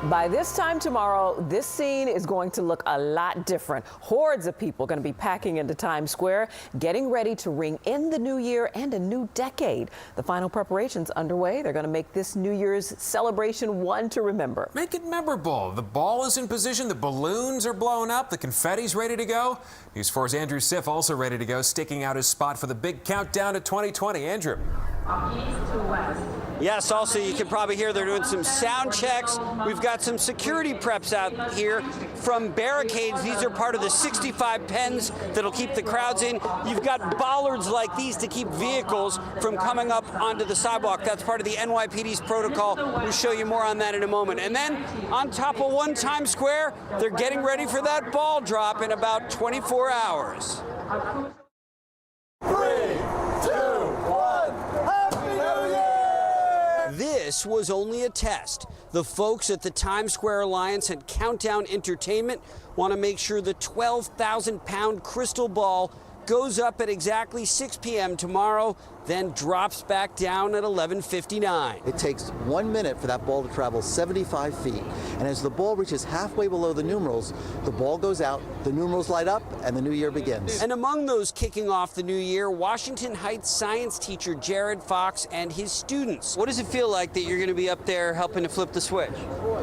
By this time tomorrow, this scene is going to look a lot different. Hordes of people going to be packing into Times Square, getting ready to ring in the new year and a new decade. The final preparations underway. They're going to make this New Year's celebration one to remember. Make it memorable. The ball is in position. The balloons are blown up. The confetti's ready to go. News 4's Andrew Siff also ready to go, staking out his spot for the big countdown to 2020. Andrew. East to west. Yes, also you can probably hear they're doing some sound checks. We've got some security preps out here from barricades. These are part of the 65 pens that'll keep the crowds in. You've got bollards like these to keep vehicles from coming up onto the sidewalk. That's part of the NYPD's protocol. We'll show you more on that in a moment. And then on top of one Times Square, they're getting ready for that ball drop in about 24 hours. 3, 2, 1, Happy New Year! This was only a test. The folks at the Times Square Alliance and Countdown Entertainment want to make sure the 12,000-pound crystal ball goes up at exactly 6 p.m. tomorrow, then drops back down at 11:59. It takes 1 minute for that ball to travel 75 feet. And as the ball reaches halfway below the numerals, the ball goes out, the numerals light up, and the new year begins. And among those kicking off the new year, Washington Heights science teacher Jared Fox and his students. What does it feel like that you're going to be up there helping to flip the switch?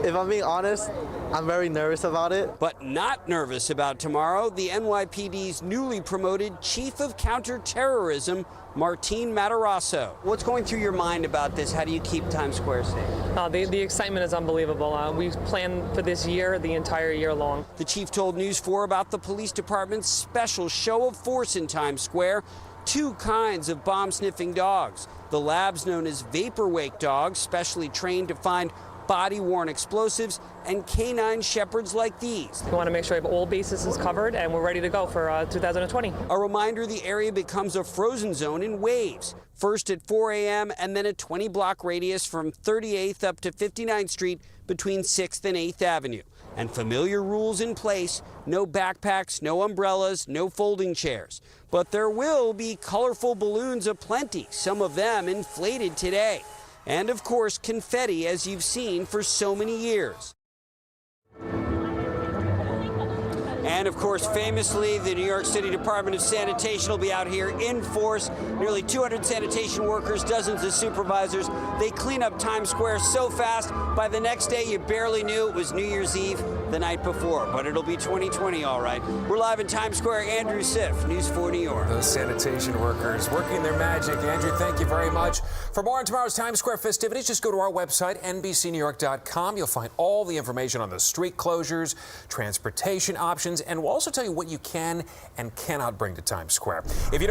If I'm being honest, I'm very nervous about it. But not nervous about tomorrow. The NYPD's newly promoted Chief of Counterterrorism, Martine Matarazzo. What's going through your mind about this? How do you keep Times Square safe? The excitement is unbelievable. We've planned for this year the entire year long. The chief told News 4 about the police department's special show of force in Times Square. 2 kinds of bomb-sniffing dogs. The labs known as Vaporwake dogs, specially trained to find body-worn explosives, and canine shepherds like these. We want to make sure we have all bases covered and we're ready to go for 2020. A reminder the area becomes a frozen zone in waves. First at 4 a.m. and then a 20-block radius from 38th up to 59th Street between 6th and 8th Avenue. And familiar rules in place: no backpacks, no umbrellas, no folding chairs. But there will be colorful balloons aplenty, some of them inflated today. And of course, confetti, as you've seen for so many years. And of course, famously, the New York City Department of Sanitation will be out here in force. Nearly 200 sanitation workers, dozens of supervisors. They clean up Times Square so fast, by the next day you barely knew it was New Year's Eve the night before. But it'll be 2020, all right. We're live in Times Square. Andrew Siff, News 4 New York. Those sanitation workers working their magic. Andrew, thank you very much. For more on tomorrow's Times Square festivities, just go to our website, NBCNewYork.com. You'll find all the information on the street closures, transportation options, and we'll also tell you what you can and cannot bring to Times Square. If you don't